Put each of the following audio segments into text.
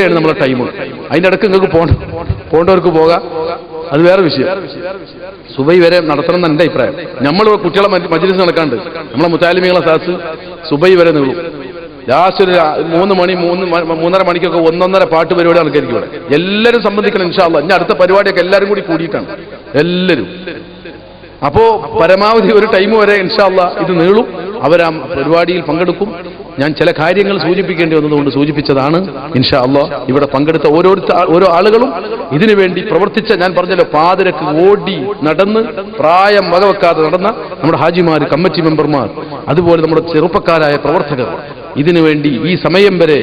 ാണ് നമ്മളെ ടൈം. അതിൻ്റെ ഇടയ്ക്ക് നിങ്ങൾക്ക് പോകേണ്ടവർക്ക് പോകാം, അത് വേറെ വിഷയം. സുബൈ വരെ നടത്തണം എന്ന് എൻ്റെ അഭിപ്രായം. നമ്മൾ കുട്ടികളെ മജ്‌ലിസ് നടക്കാണ്ട് നമ്മളെ മുത്താലിമികളെ സാസ് സുബൈ വരെ നീളും. ലാസ്റ്റ് ഒരു 3 മണി 3:30 മണിക്കൊക്കെ 1:30 പാട്ട് പരിപാടി നടക്കായിരിക്കും ഇവിടെ. എല്ലാവരും സംബന്ധിക്കണം ഇൻഷാ അല്ലാഹ്. ഇനി അടുത്ത പരിപാടിയൊക്കെ എല്ലാവരും കൂടി കൂടിയിട്ടാണ് എല്ലാവരും. അപ്പോ പരമാവധി ഒരു ടൈം വരെ ഇൻഷാ അല്ലാഹ് ഇത് നീളും. അവരാ പരിപാടിയിൽ പങ്കെടുക്കും. ഞാൻ ചില കാര്യങ്ങൾ സൂചിപ്പിക്കേണ്ടി വന്നതുകൊണ്ട് സൂചിപ്പിച്ചതാണ്. ഇൻഷാ അല്ലാഹ് ഇവിടെ പങ്കെടുത്ത ഓരോ ആളുകളും ഇതിനു വേണ്ടി പ്രവർത്തിച്ച, ഞാൻ പറഞ്ഞല്ലോ, പാതിരക്ക് ഓടി നടന്ന് പ്രായം വകവെക്കാതെ നടന്ന നമ്മുടെ ഹാജിമാർ, കമ്മിറ്റി മെമ്പർമാർ, അതുപോലെ നമ്മുടെ ചെറുപ്പക്കാരായ പ്രവർത്തകർ ഇതിനുവേണ്ടി ഈ സമയം വരെ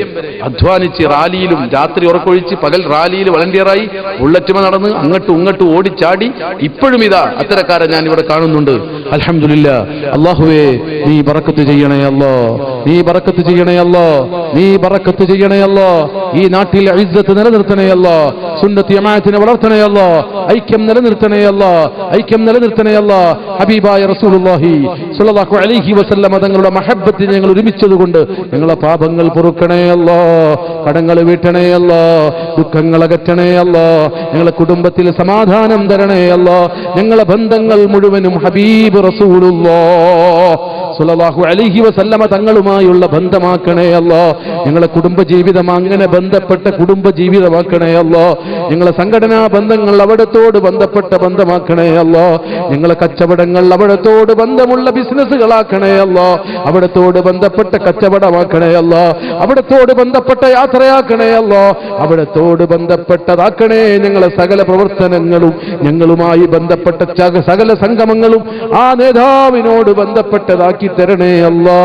അധ്വാനിച്ച് റാലിയിലും രാത്രി ഉറക്കൊഴിച്ച് പകൽ റാലിയിൽ വളണ്ടിയറായി ബുള്ളറ്റുമ നടന്ന് അങ്ങോട്ടും ഇങ്ങോട്ടും ഓടിച്ചാടി ഇപ്പോഴും ഇതാ അത്തരക്കാരെ ഞാൻ ഇവിടെ കാണുന്നുണ്ട്. അൽഹംദുലില്ലാഹ്. അല്ലാഹുവേ, നീ ബറക്കത്ത് ചെയ്യണേ അല്ലാ, നീ ബറക്കത്ത് ചെയ്യണേ അല്ലാ, നീ ബറക്കത്ത് ചെയ്യണേ അല്ലാ. ഈ നാട്ടിൽ ഇസ്സത്ത് നിലനിർത്തണേ അല്ലാ, സുന്നത്ത് ജമാഅത്തിനെ വളർത്തണേ അല്ലാ, ഐക്യം നിലനിർത്തണേ അല്ലാ, ഐക്യം നിലനിർത്തണേ അല്ലാ. ഹബീബായ റസൂലുള്ളാഹി സ്വല്ലല്ലാഹു അലൈഹി വസല്ലം തങ്ങളുടെ മഹബ്ബത്തിൽ ഞങ്ങൾ ഒരുമിച്ചതുകൊണ്ട് ഞങ്ങളെ പാപങ്ങൾ പൊറുക്കണേ അല്ലാ, കടങ്ങൾ വീട്ടണേ അല്ലാ, ദുഃഖങ്ങൾ അകറ്റണേ അല്ലാ, ഞങ്ങളെ കുടുംബത്തിൽ സമാധാനം തരണേ അല്ലാ. ഞങ്ങളെ ബന്ധങ്ങൾ മുഴുവനും ഹബീബ് റസൂലുള്ളാഹി സ്വല്ലല്ലാഹു അലൈഹി വസല്ലമ തങ്ങളുമായുള്ള ബന്ധമാക്കണേ അല്ലാ. ഞങ്ങളെ കുടുംബജീവിതം അങ്ങനെ ബന്ധപ്പെട്ട കുടുംബജീവിതമാക്കണേ അല്ലാ. ഞങ്ങളെ സംഘടനാ ബന്ധങ്ങൾ അവിടത്തോട് ബന്ധപ്പെട്ട ബന്ധമാക്കണേ അല്ലാ. ഞങ്ങളെ കച്ചവടങ്ങൾ അവിടത്തോട് ബന്ധമുള്ള ബിസിനസ്സുകളാക്കണേ അല്ലാ. അവിടത്തോട് ബന്ധപ്പെട്ട കച്ചവടമാക്കണേ അല്ലാ. അവിടത്തോട് ബന്ധപ്പെട്ട യാത്രയാക്കണേ അല്ലാ. അവിടത്തോട് ബന്ധപ്പെട്ടതാക്കണേ ഞങ്ങളെ സകല പ്രവർത്തനങ്ങളും. ഞങ്ങളുമായി ബന്ധപ്പെട്ട സകല സംഗമങ്ങളും ആ നേതാവിനോട് ബന്ധപ്പെട്ടതാക്കി തരണേ അല്ലാ.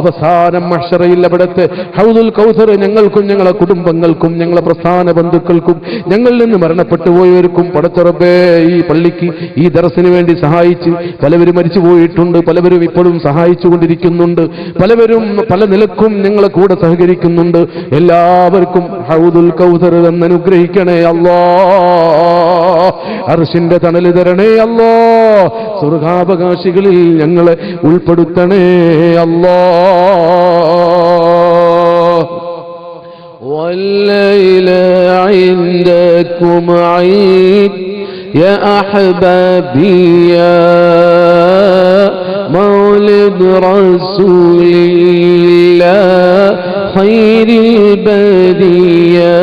അവസാനം മഹ്ശറയിൽ അവിടുത്തെ ഹൗദുൽ കൗസർ ഞങ്ങൾക്കും ഞങ്ങളെ കുടുംബങ്ങൾക്കും ഞങ്ങളെ പ്രസ്ഥാന ബന്ധുക്കൾക്കും ഞങ്ങളിൽ നിന്ന് മരണപ്പെട്ടു പോയവർക്കും പടച്ച റബ്ബേ, ഈ പള്ളിക്ക് ഈ ദർസിന് വേണ്ടി സഹായിച്ച് പലവരും മരിച്ചു പോയിട്ടുണ്ട്, പലവരും ഇപ്പോഴും സഹായിച്ചു കൊണ്ടിരിക്കുന്നുണ്ട്, പലവരും പല നിലക്കും ഞങ്ങളെ കൂടെ സഹകരിക്കുന്നുണ്ട്. എല്ലാവർക്കും ഹൗദുൽ കൗസർ എന്ന് അനുഗ്രഹിക്കണേ അല്ലാ. അർശിന്റെ തണല് തരണേ അല്ലാ. സ്വർഗാവകാശികളിൽ ഞങ്ങളെ ഉൾപ്പെടുത്തണേ അല്ലാ. والليل عندكم عيد يا أحبابي يا مولد رسول الله خير البرية.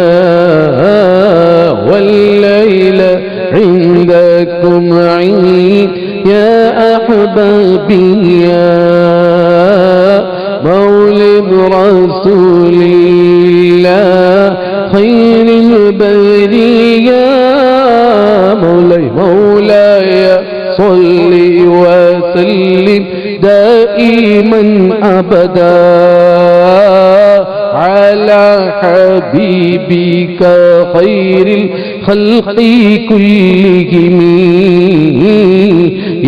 والليل عندكم عيد يا أحبابي يا مولد رسول الله خير البرية. مولاي صل وسلم دائما أبدا على حبيبك خير الخلق كلهم.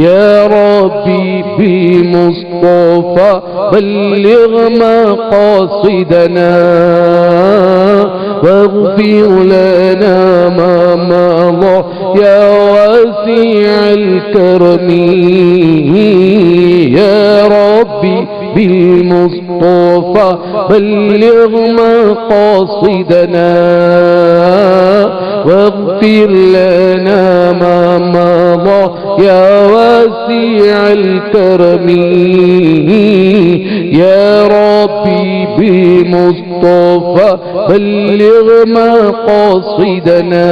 يا ربي بمصطفى بلغ مقاصدنا واغفر لنا ما مضى يا واسع الكرم. يا ربي بالمصطفى بلغ مقاصدنا واغفر لنا ما مضى يا واسع الكرم. يا ربي بمصطفى بلغ مقاصدنا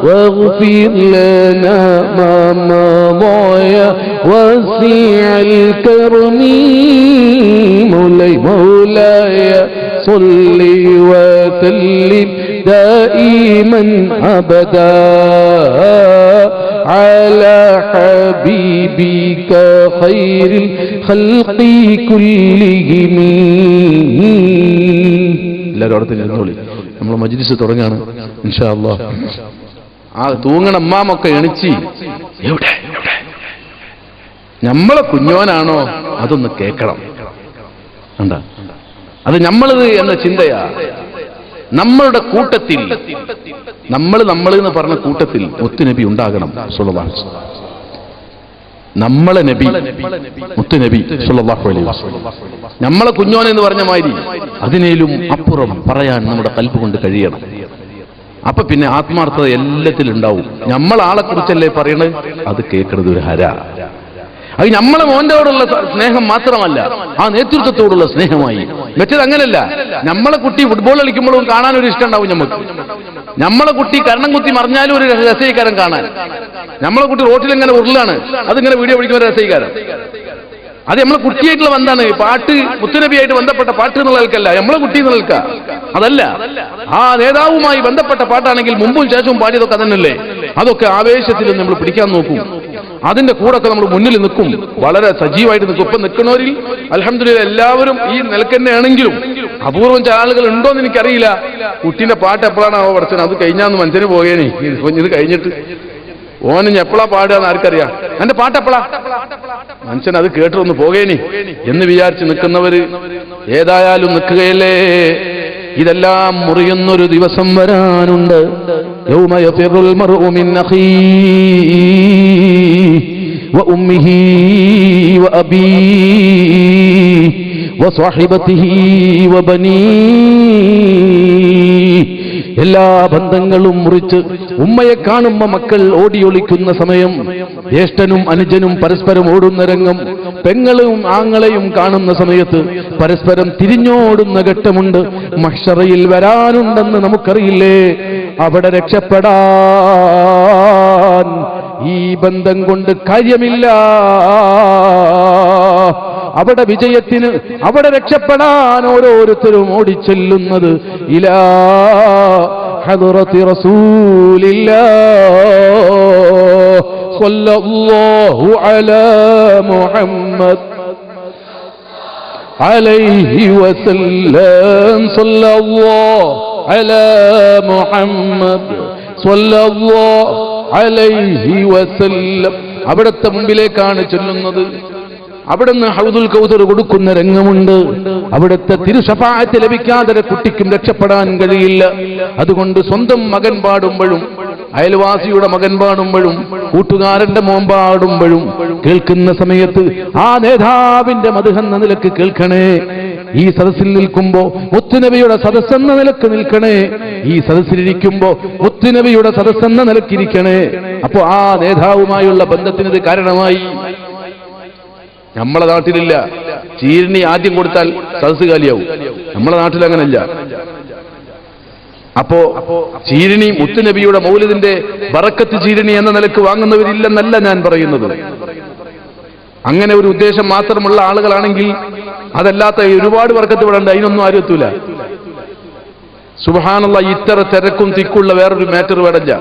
واغفر لنا ما مضى يا واسع الكرم. مولاي صل وسلم دائما أبدا على حبيبك خير الخلق كلهم. എല്ലാവരും അവിടെ തന്നെ ഇരുന്നോളി. നമ്മൾ മജ്‌ലിസ് തുടങ്ങാണ് ഇൻഷാ അല്ലാഹ്. ആ തൂങ്ങണ അമ്മാമൊക്കെ എണിച്ച് എവിടെ നമ്മളെ കുഞ്ഞോനാണോ അതൊന്ന് കേൾക്കണം. എന്താ അത് നമ്മളത് എന്ന ചിന്തയാ. നമ്മളുടെ കൂട്ടത്തിൽ നമ്മൾ എന്ന് പറഞ്ഞ കൂട്ടത്തിൽ മുത്തുനബി ഉണ്ടാകണം സ്വല്ലല്ലാഹു അലൈഹി വസല്ലം. നമ്മളെ നബി മുത്തുനബി സല്ലല്ലാഹു അലൈഹി വസല്ലം നമ്മളെ കുഞ്ഞോനെന്ന് പറഞ്ഞ മാതിരി അതിനേലും അപ്പുറം പറയാൻ നമ്മുടെ കൽബ് കൊണ്ട് കഴിയണം. അപ്പൊ പിന്നെ ആത്മാർത്ഥത എല്ലാത്തിലും ഉണ്ടാവും. നമ്മളാളെ കുറിച്ചല്ലേ പറയണത്, അത് കേൾക്കുന്നത് ഒരു ഹര. അത് നമ്മളെ മോന്റോടുള്ള സ്നേഹം മാത്രമല്ല, ആ നേതൃത്വത്തോടുള്ള സ്നേഹമായി. മറ്റേത് അങ്ങനല്ല. നമ്മളെ കുട്ടി ഫുട്ബോൾ കളിക്കുമ്പോഴും കാണാൻ ഒരു ഇഷ്ടം ഉണ്ടാവും നമുക്ക്. നമ്മളെ കുട്ടി കരണം കുത്തി മറിഞ്ഞാലും ഒരു രസീകാരം കാണാൻ. നമ്മളെ കുട്ടി റോട്ടിലിങ്ങനെ ഉരുളാണ്, അതിങ്ങനെ വീഡിയോ പിടിക്കുന്ന ഒരു രസീകാരം. അത് നമ്മളെ കുട്ടിയായിട്ടുള്ള ബന്ധാണ്. പാട്ട് മുത്തുനബിയായിട്ട് ബന്ധപ്പെട്ട പാട്ട് എന്നുള്ളവർക്കല്ല, നമ്മളെ കുട്ടി എന്നുള്ളവർക്ക. അതല്ല, ആ നേതാവുമായി ബന്ധപ്പെട്ട പാട്ടാണെങ്കിൽ മുമ്പും ശേഷവും പാടിയതൊക്കെ അതന്നല്ലേ. അതൊക്കെ ആവേശത്തിൽ നമ്മൾ പിടിക്കാൻ നോക്കും. അതിന്റെ കൂടൊക്കെ നമ്മൾ മുന്നിൽ നിൽക്കും, വളരെ സജീവമായിട്ട് നിൽക്കും. ഇപ്പൊ നിൽക്കുന്നവരിൽ അൽഹംദുലില്ലാഹ് എല്ലാവരും ഈ നിലക്കന്നെയാണെങ്കിലും അപൂർവം ചില ആളുകൾ ഉണ്ടോന്ന് എനിക്കറിയില്ല. കുട്ടീന്റെ പാട്ട് എപ്പോഴാണാവോ പഠിച്ചത്, അത് കഴിഞ്ഞാന്ന് മനുഷ്യന് പോയേനെ. ഇത് കഴിഞ്ഞിട്ട് ഓന് എപ്പോഴാ പാടുകയെന്ന് ആർക്കറിയാം. എന്റെ പാട്ടെപ്പോഴാ മനുഷ്യൻ അത് കേട്ടൊന്ന് പോകേനി എന്ന് വിചാരിച്ച് നിൽക്കുന്നവര് ഏതായാലും നിൽക്കുകയല്ലേ. ഇതെല്ലാം മുറിയുന്നൊരു ദിവസം വരാനുണ്ട്. യൗമ യഫിറുൽ മർഉ മിൻ അഖീഹി വഉമ്മിഹി വഅബീഹി വസ്വഹിബതിഹി വബനീഹി. എല്ലാ ബന്ധങ്ങളും മുറിച്ച് ഉമ്മയെ കാണുമ്പോ മക്കൾ ഓടിയൊളിക്കുന്ന സമയം, ജ്യേഷ്ഠനും അനുജനും പരസ്പരം ഓടുന്ന രംഗം, പെങ്ങളും ആങ്ങളെയും കാണുന്ന സമയത്ത് പരസ്പരം തിരിഞ്ഞോടുന്ന ഘട്ടമുണ്ട്. മഹ്ശറയിൽ വരാനുണ്ടെന്ന് നമുക്കറിയില്ലേ. അവിടെ രക്ഷപ്പെടാൻ ഈ ബന്ധം കൊണ്ട് കാര്യമില്ല. അവിടെ വിജയത്തിന്, അവിടെ രക്ഷപ്പെടാൻ ഓരോരുത്തരും ഓടിച്ചെല്ലുന്നത് ഇലാ ഹദ്റത്തി റസൂലില്ലാഹ് സ്വല്ലല്ലാഹു അലാ മുഹമ്മദ് അലൈഹി വസല്ലം. സ്വല്ലല്ലാഹു അലാ മുഹമ്മദ് സ്വല്ലല്ലാഹു അലൈഹി വസല്ലം. അവിടുത്തെ മുമ്പിലേക്കാണ് ചെല്ലുന്നത്. അവിടുന്ന് ഹൗദുൽ കൗസർ കൊടുക്കുന്ന രംഗമുണ്ട്. അവിടുത്തെ തിരുശഫാഅത്ത് ലഭിക്കാതെ കുട്ടിക്കും രക്ഷപ്പെടാൻ കഴിയില്ല. അതുകൊണ്ട് സ്വന്തം മകൻ പാടുമ്പോഴും, അയൽവാസിയുടെ മകൻ പാടുമ്പോഴും, കൂട്ടുകാരന്റെ മോൻ പാടുമ്പോഴും കേൾക്കുന്ന സമയത്ത് ആ നേതാവിന്റെ മദ്ഹ് എന്ന നിലക്ക് കേൾക്കണേ. ഈ സദസ്സിൽ നിൽക്കുമ്പോ മുത്തുനബിയുടെ സദസ്സെന്ന നിലക്ക് നിൽക്കണേ. ഈ സദസ്സിലിരിക്കുമ്പോ മുത്തുനബിയുടെ സദസ്സെന്ന നിലക്കിരിക്കണേ. അപ്പോ ആ നേതാവുമായുള്ള ബന്ധത്തിനത് കാരണമായി. നമ്മളെ നാട്ടിലില്ല. ചീരണി ആദ്യം കൊടുത്താൽ സദസ് കാലിയാവും. നമ്മളെ നാട്ടിൽ അങ്ങനല്ല. അപ്പോ ചീരണി മുത്തുനബിയുടെ മൗലിദിന്റെ ബറക്കത്ത് ചീരണി എന്ന നിലക്ക് വാങ്ങുന്നവരില്ലെന്നല്ല ഞാൻ പറയുന്നത്. അങ്ങനെ ഒരു ഉദ്ദേശം മാത്രമുള്ള ആളുകളാണെങ്കിൽ അതല്ലാത്ത ഒരുപാട് ബറക്കത്ത് ഇവിടെ ഉണ്ട്, അതിനൊന്നും ആരും എത്തൂല. സുബ്ഹാനല്ലാഹ്, ഇത്ര തിരക്കും തിക്കുള്ള വേറൊരു മാറ്റർ വേടല്ല.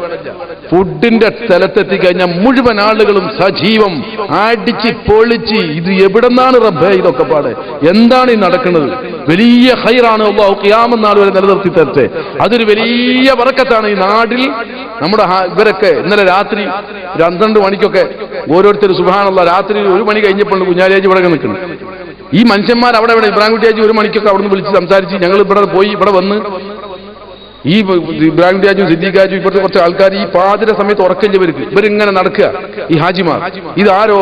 ഫുഡിന്റെ സ്ഥലത്തെത്തിക്കഴിഞ്ഞാൽ മുഴുവൻ ആളുകളും സജീവം, അടിച്ച് പൊളിച്ച്. ഇത് എവിടെന്നാണ് റബ്ബേ ഇതൊക്കെ പാടെ? എന്താണ് ഈ നടക്കുന്നത്? വലിയ ഖൈറാണ്. അല്ലാഹു ഖിയാമത്ത് നാൾ വരെ നിലനിർത്തി തരട്ടെ. അതൊരു വലിയ ബറക്കത്താണ് ഈ നാട്ടിൽ. നമ്മുടെ ഇവരൊക്കെ ഇന്നലെ രാത്രി 12 മണിക്കൊക്കെ ഓരോരുത്തർ സുബ്ഹാനല്ലാഹ് രാത്രി 1 മണി കഴിഞ്ഞപ്പോൾ കുഞ്ഞാലിയാജി ഇവിടെ നിൽക്കുന്നു. ഈ മനുഷ്യന്മാർ അവിടെ ഇബ്രാഹിം കുട്ടിയാജി 1 മണിക്കൊക്കെ അവിടെ നിന്ന് വിളിച്ച് സംസാരിച്ച് ഞങ്ങൾ ഇവിടെ പോയി. ഇവിടെ വന്ന് ഈ ഇബ്രാഹിം കുട്ടിയാജും സിദ്ദീഖാജും ഇപ്പോഴത്തെ കുറച്ച് ആൾക്കാർ ഈ പാതിര സമയത്ത് ഉറക്കഞ്ചവർക്ക് ഇവരിങ്ങനെ നടക്കുക. ഈ ഹാജിമാർ ഇത് ആരോ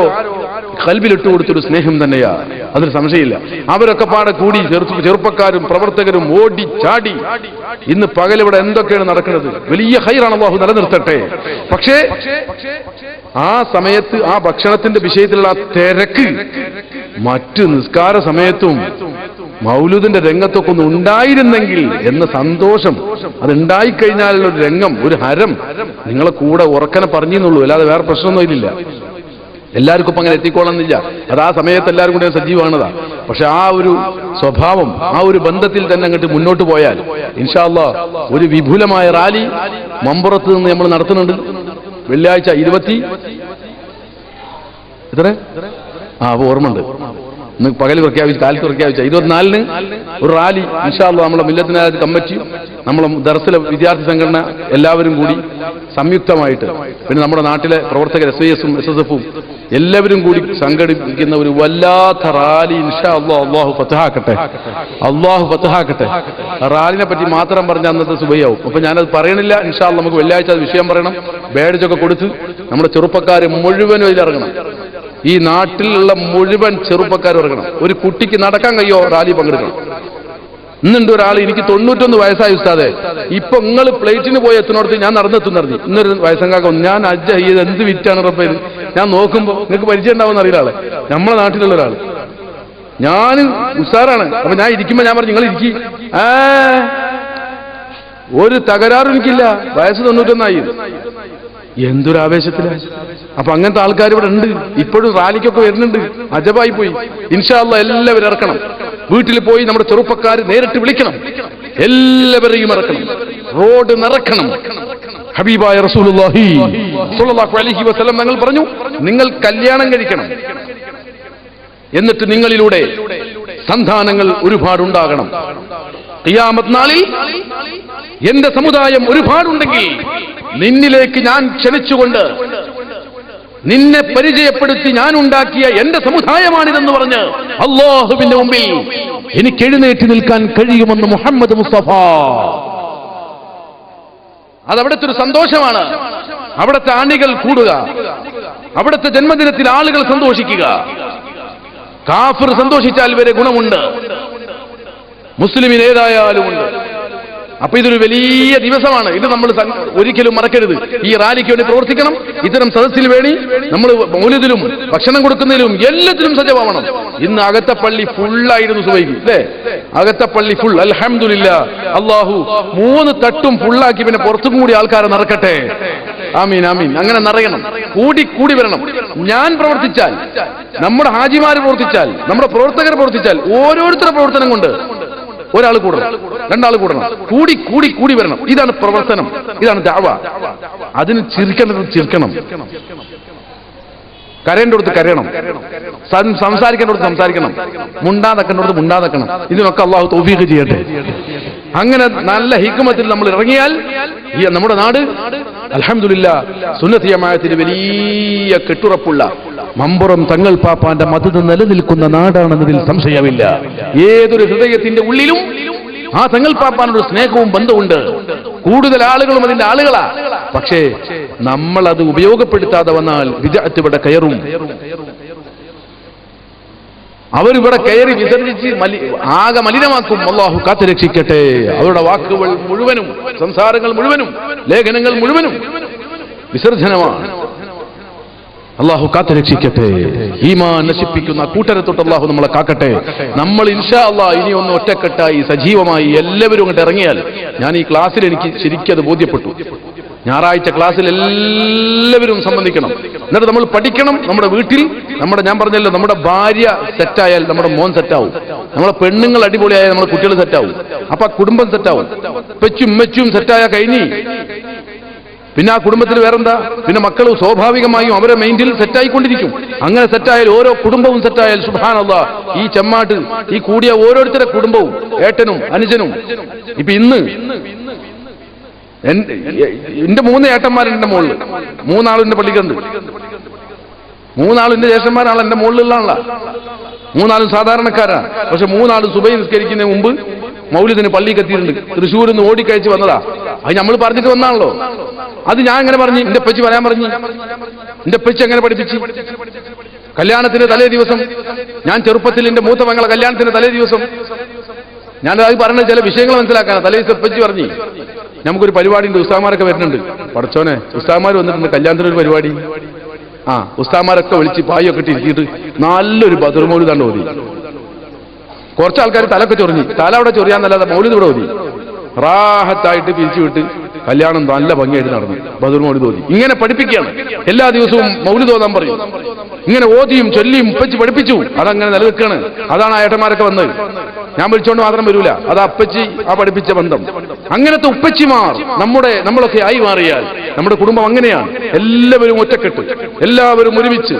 ഖൽബിലിട്ട് കൊടുത്തൊരു സ്നേഹം തന്നെയാ, അതിൽ സംശയമില്ല. അവരൊക്കെ പാടെ കൂടി ചെറുപ്പക്കാരും പ്രവർത്തകരും ഓടി ചാടി. ഇന്ന് പകലിവിടെ എന്തൊക്കെയാണ് നടക്കുന്നത്? വലിയ ഖൈറാണ്, അല്ലാഹു നിലനിർത്തട്ടെ. പക്ഷേ ആ സമയത്ത് ആ ഭക്ഷണത്തിന്റെ വിഷയത്തിലുള്ള ആ തിരക്ക് മറ്റ് നിസ്കാര സമയത്തും മൗലൂദിന്റെ രംഗത്തൊക്കെ ഒന്ന് ഉണ്ടായിരുന്നെങ്കിൽ എന്ന സന്തോഷം, അതുണ്ടായിക്കഴിഞ്ഞാലുള്ള ഒരു രംഗം, ഒരു ഹരം നിങ്ങളെ കൂടെ ഉറക്കനെ പറഞ്ഞെന്നുള്ളൂ, അല്ലാതെ വേറെ പ്രശ്നമൊന്നുമില്ല. എല്ലാവർക്കും ഇപ്പം അങ്ങനെ എത്തിക്കോളന്നില്ല. അത് ആ സമയത്ത് എല്ലാവരും കൂടെ സജീവമാണതാ. പക്ഷെ ആ ഒരു സ്വഭാവം, ആ ഒരു ബന്ധത്തിൽ തന്നെ അങ്ങോട്ട് മുന്നോട്ട് പോയാൽ ഇൻഷാ അല്ലാഹ് ഒരു വിപുലമായ റാലി മമ്പുറത്ത് നിന്ന് നമ്മൾ നടത്തുന്നുണ്ട്. വെള്ളിയാഴ്ച 20 എത്ര ഓർമ്മയുണ്ട്. ഇന്ന് പകൽ പ്രഖ്യാപിച്ചു, കാലത്ത് പ്രഖ്യാപിച്ച 24-ന് ഒരു റാലി ഇൻഷാ അല്ലാഹ് നമ്മുടെ മില്ലത്തിനായ കമ്മിറ്റി, നമ്മളെ ദർസിലെ വിദ്യാർത്ഥി സംഘടന എല്ലാവരും കൂടി സംയുക്തമായിട്ട്, പിന്നെ നമ്മുടെ നാട്ടിലെ പ്രവർത്തകർ SYS-ഉം SSF-ഉം എല്ലാവരും കൂടി സംഘടിപ്പിക്കുന്ന ഒരു വല്ലാത്ത റാലി ഇൻഷാ അല്ലാഹ്. അല്ലാഹു ഫതഹാക്കട്ടെ, അല്ലാഹു ഫതഹാക്കട്ടെ. റാലിനെ പറ്റി മാത്രം പറഞ്ഞ അന്നത്തെ സുബഹിയാവും. അപ്പൊ ഞാനത് പറയണില്ല. ഇൻഷാ അല്ലാഹ് നമുക്ക് വെള്ളിയാഴ്ച അത് വിഷയം പറയണം. ബാഡ്ജൊക്കെ കൊടുത്ത് നമ്മുടെ ചെറുപ്പക്കാർ മുഴുവനും ഇതിലിറങ്ങണം. ഈ നാട്ടിലുള്ള മുഴുവൻ ചെറുപ്പക്കാരും ഇറങ്ങണം. ഒരു കുട്ടിക്ക് നടക്കാൻ കഴിയോ റാലി പങ്കെടുക്കണം. ഇന്നുണ്ട് ഒരാൾ, എനിക്ക് 91 വയസ്സായി ഉസ്താദെ, ഇപ്പൊ നിങ്ങൾ പ്ലേറ്റിന് പോയി എത്തുന്നിടത്ത് ഞാൻ നടന്നെത്തും പറഞ്ഞു. ഇന്നൊരു വയസ്സങ്കാക്കം, ഞാൻ അജ്ജ ചെയ്ത് എന്ത് വിറ്റാണ് റബ്ബേ ഇത്. ഞാൻ നോക്കുമ്പോ നിങ്ങൾക്ക് പരിചയം ഉണ്ടാവുമെന്ന് അറിയില്ല ആളെ, നമ്മളെ നാട്ടിലുള്ള ഒരാൾ. ഞാൻ ഉസ്താറാണ്. അപ്പൊ ഞാൻ ഇരിക്കുമ്പോ ഞാൻ പറഞ്ഞു നിങ്ങൾ ഇരിക്കി. ഒരു തകരാറും എനിക്കില്ല, വയസ്സ് 91 എന്തൊരു ആവേശത്തിലാണ്. അപ്പൊ അങ്ങനത്തെ ആൾക്കാർ ഇവിടെ ഉണ്ട്, ഇപ്പോഴും റാലിക്കൊക്കെ വരുന്നുണ്ട്. അജബായി പോയി. ഇൻഷാ അല്ലാഹ് എല്ലാവരും ഇറക്കണം. വീട്ടിൽ പോയി നമ്മുടെ ചെറുപ്പക്കാർ നേരിട്ട് വിളിക്കണം, എല്ലാവരെയും ഇറക്കണം, റോഡ് നിറക്കണം. ഹബീബായ റസൂലുള്ളാഹി സ്വല്ലല്ലാഹു അലൈഹി വസല്ലം തങ്ങൾ പറഞ്ഞു, നിങ്ങൾ കല്യാണം കഴിക്കണം, എന്നിട്ട് നിങ്ങളിലൂടെ സന്താനങ്ങൾ ഒരുപാടുണ്ടാകണം. ഖിയാമത്ത് നാളിൽ എന്റെ സമുദായം ഒരുപാടുണ്ടെങ്കിൽ നിന്നിലേക്ക് ഞാൻ ക്ഷണിച്ചുകൊണ്ട് നിന്നെ പരിചയപ്പെടുത്തി ഞാൻ ഉണ്ടാക്കിയ എന്റെ സമുദായമാണിതെന്ന് പറഞ്ഞ് അല്ലാഹുവിന്റെ മുമ്പിൽ എനിക്ക് എഴുന്നേറ്റ് നിൽക്കാൻ കഴിയുമെന്ന് മുഹമ്മദ് മുസ്തഫ. അതവിടുത്തെ ഒരു സന്തോഷമാണ്. അവിടുത്തെ ആണികൾ കൂടുക, അവിടുത്തെ ജന്മദിനത്തിൽ ആളുകൾ സന്തോഷിക്കുക. കാഫിർ സന്തോഷിച്ചാൽ വരെ ഗുണമുണ്ട്, മുസ്ലിമിന് ഏതായാലും ഉണ്ട്. അപ്പൊ ഇതൊരു വലിയ ദിവസമാണ്. ഇത് നമ്മൾ ഒരിക്കലും മറക്കരുത്. ഈ റാലിക്ക് വേണ്ടി പ്രവർത്തിക്കണം. ഇത്തരം സദസ്സിൽ വേണ്ടി നമ്മൾ മൗലിദിലും ഭക്ഷണം കൊടുക്കുന്നതിലും എല്ലാത്തിലും സജ്ജമാവണം. ഇന്ന് അകത്തപ്പള്ളി ഫുള്ളായിരുന്നു സുബൈക്ക്, അല്ലേ? അകത്തപ്പള്ളി ഫുൾ. അൽഹംദുലില്ലാഹ്. അല്ലാഹു 3 തട്ടും ഫുള്ളാക്കി പിന്നെ പുറത്തും കൂടി ആൾക്കാരെ നിറക്കട്ടെ. ആമീൻ ആമീൻ. അങ്ങനെ നിറയണം, കൂടി വരണം. ഞാൻ പ്രവർത്തിച്ചാൽ, നമ്മുടെ ഹാജിമാർ പ്രവർത്തിച്ചാൽ, നമ്മുടെ പ്രവർത്തകർ പ്രവർത്തിച്ചാൽ, ഓരോരുത്തരുടെ പ്രവർത്തനം കൊണ്ട് ഒരാൾ കൂടണം, 2 ആൾ കൂടണം, കൂടി വരണം. ഇതാണ് പ്രവർത്തനം, ഇതാണ് ദഅവ. അതിന് ചിരിക്കണം, കരയേണ്ടടുത്ത് കരയണം, സംസാരിക്കേണ്ടടുത്ത് സംസാരിക്കണം, മുണ്ടാതക്കേണ്ടടുത്ത് മുണ്ടാതക്കണം. ഇതിനൊക്കെ അല്ലാഹു തൗഫീഖ് ചെയ്യട്ടെ. അങ്ങനെ നല്ല ഹിക്മത്തിൽ നമ്മൾ ഇറങ്ങിയാൽ ഈ നമ്മുടെ നാട് അൽഹംദുലില്ലാഹ് സുന്നത്ത് ജമാഅത്തിന് വലിയ കെട്ടുറപ്പുള്ള മമ്പുറം തങ്ങൾ പാപ്പാന്റെ മദദ് നിലനിൽക്കുന്ന നാടാണെന്നതിൽ സംശയമില്ല. ഏതൊരു ഹൃദയത്തിന്റെ ഉള്ളിലും ആ തങ്ങൾ പാപ്പാനോട് സ്നേഹവും ബന്ധമുണ്ട്. കൂടുതൽ ആളുകളും അതിന്റെ ആളുകളാ. പക്ഷേ നമ്മൾ അത് ഉപയോഗപ്പെടുത്താതെ വന്നാൽ വിദഅത്ത് ഇവിടെ കയറും. അവരിവിടെ കയറി വിസർജിച്ച് ആകെ മലിനമാക്കും. അല്ലാഹു കാത്തുരക്ഷിക്കട്ടെ. അവരുടെ വാക്കുകൾ മുഴുവനും, സംസാരങ്ങൾ മുഴുവനും, ലേഖനങ്ങൾ മുഴുവനും വിസർജനമാണ്. അല്ലാഹു കാത്തുരക്ഷിക്കട്ടെ. ഈമാൻ നശിപ്പിക്കുന്ന കൂട്ടരെ തൊട്ട് അല്ലാഹു നമ്മളെ കാക്കട്ടെ. നമ്മൾ ഇൻഷാ അല്ലാഹ് ഇനി ഒന്ന് ഒറ്റക്കെട്ടായി സജീവമായി എല്ലാവരും അങ്ങോട്ട് ഇറങ്ങിയാൽ, ഞാൻ ഈ ക്ലാസ്സിൽ എനിക്ക് ശരിക്കും അത് ബോധ്യപ്പെട്ടു. ഞായറാഴ്ച ക്ലാസ്സിൽ എല്ലാവരും സംബന്ധിക്കണം. എന്നിട്ട് നമ്മൾ പഠിക്കണം. നമ്മുടെ വീട്ടിൽ ഞാൻ പറഞ്ഞല്ലോ, നമ്മുടെ ഭാര്യ സെറ്റായാൽ നമ്മുടെ മോൻ സെറ്റാവും, നമ്മുടെ പെണ്ണുങ്ങൾ അടിപൊളിയായാൽ നമ്മുടെ കുട്ടികൾ സെറ്റാവും. അപ്പൊ കുടുംബം സെറ്റാവും. പെച്ചും മെച്ചും സെറ്റായ കഴിഞ്ഞി പിന്നെ ആ കുടുംബത്തിൽ വേറെന്താ? പിന്നെ മക്കൾ സ്വാഭാവികമായും അവരെ മൈൻഡിൽ സെറ്റായിക്കൊണ്ടിരിക്കും. അങ്ങനെ സെറ്റായാൽ, ഓരോ കുടുംബവും സെറ്റായാൽ സുബ്ഹാനല്ലാഹ്, ഈ ചെമ്മാട്ട് ഈ കൂടിയ ഓരോരുത്തരുടെ കുടുംബവും ഏട്ടനും അനുജനും. ഇപ്പൊ ഇന്ന് എന്റെ 3 ഏട്ടന്മാരുണ്ട് എന്റെ മുകളിൽ, 3 ആളും എന്റെ പള്ളിക്കുണ്ട്. 3 ആളും എന്റെ ജ്യേഷ്ഠന്മാരാണ് എന്റെ മുകളിലുള്ളതാണല്ല. 3 ആളും സാധാരണക്കാരാണ്. പക്ഷെ 3 ആളും സുബൈ നിസ്കരിക്കുന്നതിന് മുമ്പ് മൗലിദിന് പള്ളിക്ക് എത്തിയിട്ടുണ്ട്. തൃശ്ശൂരിൽ നിന്ന് ഓടിക്കയച്ച് വന്നതാ. അത് നമ്മൾ പറഞ്ഞിട്ട് വന്നാണല്ലോ. അത് ഞാൻ എങ്ങനെ പറഞ്ഞു? എന്റെ പെച്ച് പറയാൻ പറഞ്ഞു. എന്റെ പെച്ച് എങ്ങനെ പഠിപ്പിച്ചു? കല്യാണത്തിന്റെ തലേ ദിവസം, ഞാൻ ചെറുപ്പത്തിൽ എന്റെ മൂത്ത മകളെ കല്യാണത്തിന്റെ തലേ ദിവസം, ഞാൻ അത് പറഞ്ഞ ചില വിഷയങ്ങൾ മനസ്സിലാക്കാനാണ്. തലേ ദിവസം പെച്ച് പറഞ്ഞു, നമുക്കൊരു പരിപാടി ഉണ്ട്, ഉസ്താമാരൊക്കെ വരുന്നുണ്ട്. പടച്ചോനെ, ഉസ്താമാർ വന്നിട്ടുണ്ട്, കല്യാണത്തിനൊരു പരിപാടി. ഉസ്താമാരൊക്കെ വിളിച്ച് പായൊക്കെ ഇട്ടിട്ട് നല്ലൊരു ബദർ മൗലിദാണ്ട് ഓതി. കുറച്ച് ആൾക്കാർ തലൊക്കെ ചൊറിഞ്ഞു. തല അവിടെ ചൊറിയാന്നല്ലാതെ മൗലിദ് ഇവിടെ ഓതി. റാഹത്തായിട്ട് പിരിച്ചുവിട്ട് കല്യാണം നല്ല ഭംഗിയായിട്ട് നടന്നു. ബദർ മൗലിദ് ഓതി. ഇങ്ങനെ പഠിപ്പിക്കുകയാണ്. എല്ലാ ദിവസവും മൗലിദ് ഓതാൻ പറയും. ഇങ്ങനെ ഓതിയും ചൊല്ലിയും ഉപ്പച്ചി പഠിപ്പിച്ചു. അതങ്ങനെ നിലനിൽക്കുകയാണ്. അതാണ് ആ ഏട്ടന്മാരൊക്കെ വന്നത്. ഞാൻ വിളിച്ചോണ്ട് മാത്രം വരൂല. അത് അപ്പച്ചി ആ പഠിപ്പിച്ച ബന്ധം. അങ്ങനത്തെ ഉപ്പച്ചിമാർ നമ്മളൊക്കെ ആയി മാറിയാൽ നമ്മുടെ കുടുംബം അങ്ങനെയാണ്. എല്ലാവരും ഒറ്റക്കെട്ട്, എല്ലാവരും ഒരുമിച്ച്.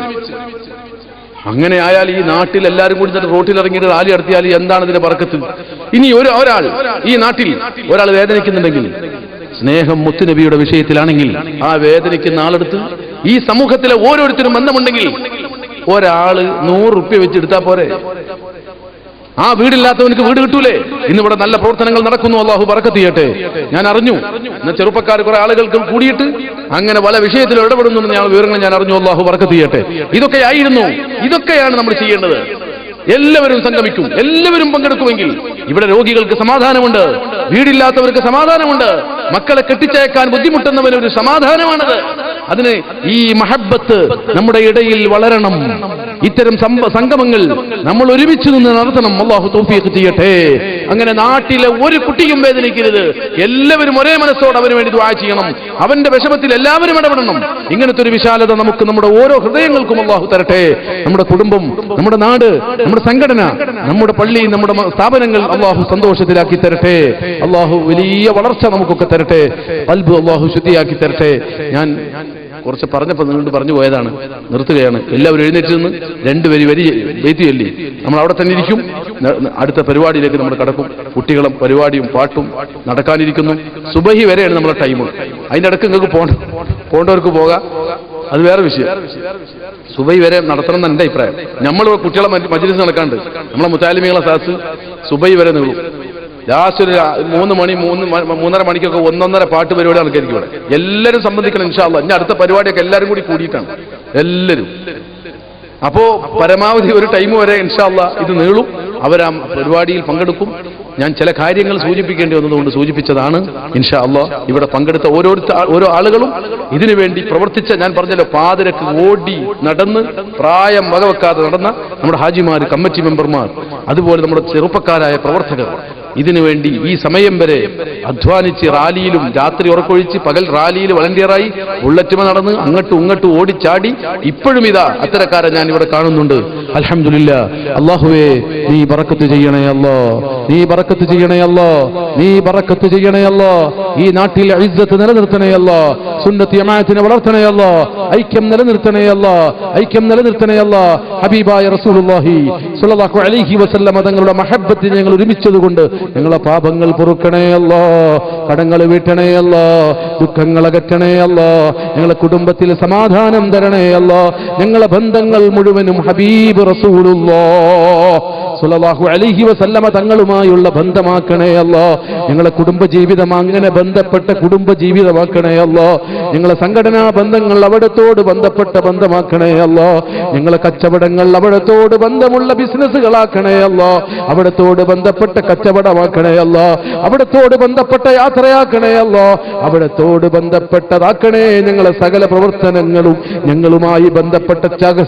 അങ്ങനെ ആയാൽ ഈ നാട്ടിൽ എല്ലാവരും കൂടി റോട്ടിൽ ഇറങ്ങിയിട്ട് റാലി നടത്തിയാൽ എന്താണ് ഇതിന്റെ ബർക്കത്ത്? ഇനി ഒരാൾ ഈ നാട്ടിൽ ഒരാൾ വേദനിക്കുന്നുണ്ടെങ്കിൽ, സ്നേഹം മുത്തുനബിയുടെ വിഷയത്തിലാണെങ്കിൽ, ആ വേദനിക്കുന്ന ആളെടുത്ത് ഈ സമൂഹത്തിലെ ഓരോരുത്തരും ബന്ധമുണ്ടെങ്കിൽ ഒരാള് 100 റുപ്യ വെച്ചെടുത്താൽ പോരെ? ആ വീടില്ലാത്തവനക്ക് വീട് കിട്ടൂലേ? ഇന്നിവിടെ നല്ല പ്രവർത്തനങ്ങൾ നടക്കുന്നു, അള്ളാഹു ബറക്കത്ത് ചെയ്യട്ടെ. ഞാൻ അറിഞ്ഞു ഇന്ന് ചെറുപ്പക്കാർ കുറെ ആളുകൾക്ക് കൂടിയിട്ട് അങ്ങനെ പല വിഷയത്തിൽ ഇടപെടുന്നു ഞാൻ വിവരങ്ങൾ ഞാൻ അറിഞ്ഞു, അള്ളാഹു ബറക്കത്ത് ചെയ്യട്ടെ. ഇതൊക്കെയാണ് നമ്മൾ ചെയ്യേണ്ടത്. എല്ലാവരും സംഗമിക്കും, എല്ലാവരും പങ്കെടുക്കുമെങ്കിൽ ഇവിടെ രോഗികൾക്ക് സമാധാനമുണ്ട്, വീടില്ലാത്തവർക്ക് സമാധാനമുണ്ട്, മക്കളെ കെട്ടിച്ചയക്കാൻ ബുദ്ധിമുട്ടുന്നവന് ഒരു സമാധാനമാണത്. അതിന് ഈ മഹബ്ബത്ത് നമ്മുടെ ഇടയിൽ വളരണം. ഇത്തരം സംഗമങ്ങൾ നമ്മൾ ഒരുമിച്ച് നിന്ന് നടത്തണം. അല്ലാഹു തൗഫീഖ് ചെയ്യട്ടെ. അങ്ങനെ നാട്ടിലെ ഒരു കുട്ടിയും വേദനിക്കരുത്. എല്ലാവരും ഒരേ മനസ്സോടെ അവന് വേണ്ടി ദുആ ചെയ്യണം. അവന്റെ വിഷമത്തിൽ എല്ലാവരും ഇടപെടണം. ഇങ്ങനത്തെ ഒരു വിശാലത നമുക്ക് നമ്മുടെ ഓരോ ഹൃദയങ്ങൾക്കും അല്ലാഹു തരട്ടെ. നമ്മുടെ കുടുംബം, നമ്മുടെ നാട്, നമ്മുടെ സംഘടന, നമ്മുടെ പള്ളി, നമ്മുടെ സ്ഥാപനങ്ങൾ അല്ലാഹു സന്തോഷത്തിലാക്കി തരട്ടെ. അല്ലാഹു വലിയ വളർച്ച നമുക്കൊക്കെ തരട്ടെ. ഖൽബ് അല്ലാഹു ശുദ്ധിയാക്കി തരട്ടെ. ഞാൻ കുറച്ച് പറഞ്ഞപ്പോൾ നിങ്ങളോട് പറഞ്ഞു പോയതാണ്, നിർത്തുകയാണ്. എല്ലാവരും എഴുന്നേറ്റ് നിന്ന് രണ്ടുപേര് വരി വെയിറ്റ് ചൊല്ലി നമ്മൾ അവിടെ തന്നെ ഇരിക്കും. അടുത്ത പരിപാടിയിലേക്ക് നമ്മൾ കടക്കും. കുട്ടികളും പരിപാടിയും പാട്ടും നടക്കാനിരിക്കുന്നു. സുബഹി വരെയാണ് നമ്മുടെ ടൈം. അതിൻ്റെ ഇടയ്ക്ക് നിങ്ങൾക്ക് പോകേണ്ടവർക്ക് പോകാം, അത് വേറെ വിഷയം. സുബഹി വരെ നടത്തണം എന്നാണ് എൻ്റെ അഭിപ്രായം. നമ്മൾ കുട്ടികളെ മജ്‌ലിസ് നടക്കാണ്ട് നമ്മളെ മുത്താലിമികളെ സാസ് സുബഹി വരെ നീളും. ലാസ്റ്റ് ഒരു 3 മണി 3:30 മണിക്കൊക്കെ 1:30 പാട്ട് പരിപാടി നടക്കായിരിക്കും ഇവിടെ. എല്ലാവരും സംബന്ധിക്കണം ഇൻഷാ അല്ലാഹ്. ഇനി അടുത്ത പരിപാടിയൊക്കെ എല്ലാവരും കൂടി കൂടിയിട്ടാണ് എല്ലാവരും. അപ്പോ പരമാവധി ഒരു ടൈം വരെ ഇൻഷാ അല്ലാഹ് ഇത് നീളും. അവരാ പരിപാടിയിൽ പങ്കെടുക്കും. ഞാൻ ചില കാര്യങ്ങൾ സൂചിപ്പിക്കേണ്ടി വന്നതുകൊണ്ട് സൂചിപ്പിച്ചതാണ്. ഇൻഷാ അല്ലാഹ് ഇവിടെ പങ്കെടുത്ത ഓരോ ആളുകളും ഇതിനു വേണ്ടി പ്രവർത്തിച്ച, ഞാൻ പറഞ്ഞല്ലോ, പാതിരക്ക് ഓടി നടന്ന് പ്രായം വകവെക്കാതെ നടന്ന നമ്മുടെ ഹാജിമാർ, കമ്മിറ്റി മെമ്പർമാർ, അതുപോലെ നമ്മുടെ ചെറുപ്പക്കാരായ പ്രവർത്തകർ ഇതിനുവേണ്ടി ഈ സമയം വരെ അധ്വാനിച്ച് റാലിയിലും രാത്രി ഉറക്കൊഴിച്ച് പകൽ റാലിയിൽ വളണ്ടിയറായി ബുള്ളറ്റുമ നടന്ന് അങ്ങോട്ടും ഇങ്ങോട്ടും ഓടിച്ചാടി ഇപ്പോഴും ഇതാ അത്തരക്കാരെ ഞാൻ ഇവിടെ കാണുന്നുണ്ട്. അൽഹംദുലില്ലാഹ്. അല്ലാഹുവേ നീ ബറക്കത്ത് ചെയ്യണേ അല്ലാ, നീ ബറക്കത്ത് ചെയ്യണേ അല്ലാ, നീ ബറക്കത്ത് ചെയ്യണേ അല്ലാ. ഈ നാട്ടിൽ ഇസ്സത്ത് നിലനിർത്തണേ അല്ലാ, സുന്നത്ത് ജമാഅത്തിനെ വളർത്തണേ അല്ലാ, ഐക്യം നിലനിർത്തണേ അല്ലാ, ഐക്യം നിലനിർത്തണേ അല്ലാ. ഹബീബായ റസൂലുള്ളാഹി സ്വല്ലല്ലാഹു അലൈഹി വസല്ലം തങ്ങളുടെ മഹബ്ബത്തിൽ ഞങ്ങൾ ഒരുമിച്ചതുകൊണ്ട് ഞങ്ങളെ പാപങ്ങൾ പൊറുക്കണേ അല്ലാ, കടങ്ങൾ വീട്ടണേ അല്ലാ, ദുഃഖങ്ങൾ അകറ്റണേ അല്ലാ, ഞങ്ങളെ കുടുംബത്തിൽ സമാധാനം തരണേ അല്ലാ. ഞങ്ങളെ ബന്ധങ്ങൾ മുഴുവനും ഹബീബ് റസൂലുള്ളാഹി സ്വല്ലല്ലാഹു അലൈഹി വസല്ലമ തങ്ങളുമായുള്ള ബന്ധമാക്കണേ അല്ലാ. ഞങ്ങളെ കുടുംബജീവിതം അങ്ങനെ ബന്ധപ്പെട്ട കുടുംബജീവിതമാക്കണേ അല്ലാ. ഞങ്ങളെ സംഘടനാ ബന്ധങ്ങൾ അവിടത്തോട് ബന്ധപ്പെട്ട ബന്ധമാക്കണേ അല്ലാ. ഞങ്ങളെ കച്ചവടങ്ങൾ അവിടത്തോട് ബന്ധമുള്ള ബിസിനസ്സുകളാക്കണേ അല്ലാ. അവിടത്തോട് ബന്ധപ്പെട്ട കച്ചവടമാക്കണേ അല്ലാ. അവിടത്തോട് ബന്ധപ്പെട്ട യാത്രയാക്കണേ അല്ലാ. അവിടത്തോട് ബന്ധപ്പെട്ടതാക്കണേ ഞങ്ങളെ സകല പ്രവർത്തനങ്ങളും. ഞങ്ങളുമായി ബന്ധപ്പെട്ട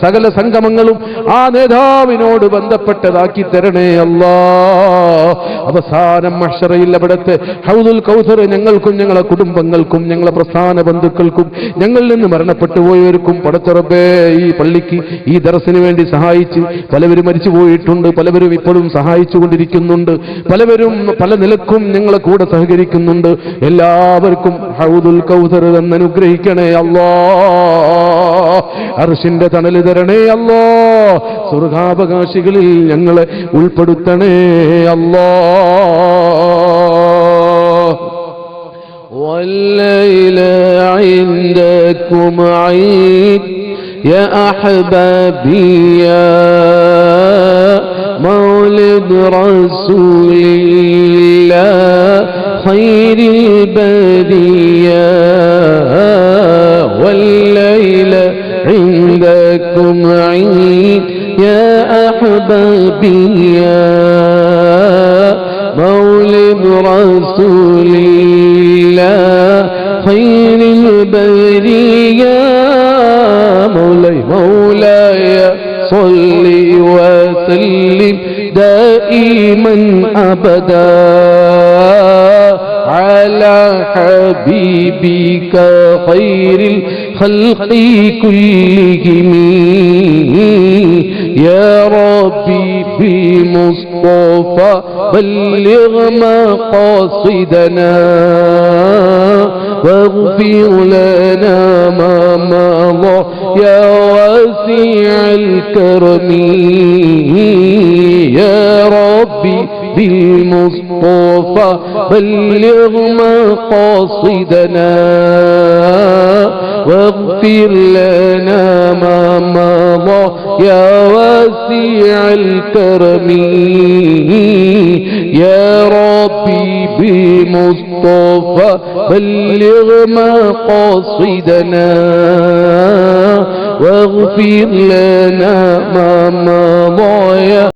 സകല സംഗമങ്ങളും ആ നേതാവിനോട് ബന്ധപ്പെട്ടതാക്കി തരണേ അല്ലാ. അവസാനം മഹ്ശറയിൽ അവിടുത്തെ ഹൗദുൽ കൗസർ ഞങ്ങൾക്കും ഞങ്ങളെ കുടുംബങ്ങൾക്കും ഞങ്ങളെ പ്രസ്ഥാന ബന്ധുക്കൾക്കും ഞങ്ങളിൽ നിന്ന് മരണപ്പെട്ടു പോയവർക്കും പടച്ച റബ്ബേ ഈ പള്ളിക്ക് ഈ ദർസിന് വേണ്ടി സഹായിച്ച് പലവരും മരിച്ചു പോയിട്ടുണ്ട്, പലവരും ഇപ്പോഴും സഹായിച്ചു കൊണ്ടിരിക്കുന്നുണ്ട്, പലവരും പല നിലക്കും ഞങ്ങളെ കൂടെ സഹകരിക്കുന്നുണ്ട്. എല്ലാവർക്കും ഹൗദുൽ കൗസർ എന്ന് അനുഗ്രഹിക്കണേ അല്ലാ. അർശിന്റെ തണല് തരണേ അല്ലാ. സ്വർഗാവകാശികളിൽ ഞങ്ങളെ ഉൾപ്പെടുത്തണേ അല്ലാ. والليل عندكم عيد يا أحبابي يا مولد رسول الله خير البرية. والليل عندكم عيد يا أحبابي يا مولد رسول الله خير البرية. مولاي صل وسلم دائما أبدا على حبيبك خير الخلق كلهم. يا ربي بمصطفى بلغ مقاصدنا واغفر لنا ما مضى يا واسع الكرم. يا رب ربي بالمصطفى بلغ مقاصدنا واغفر لنا ما مضى يا واسع الكرم يا ربي بالمصطفى بلغ مقاصدنا واغفر لنا ما مضى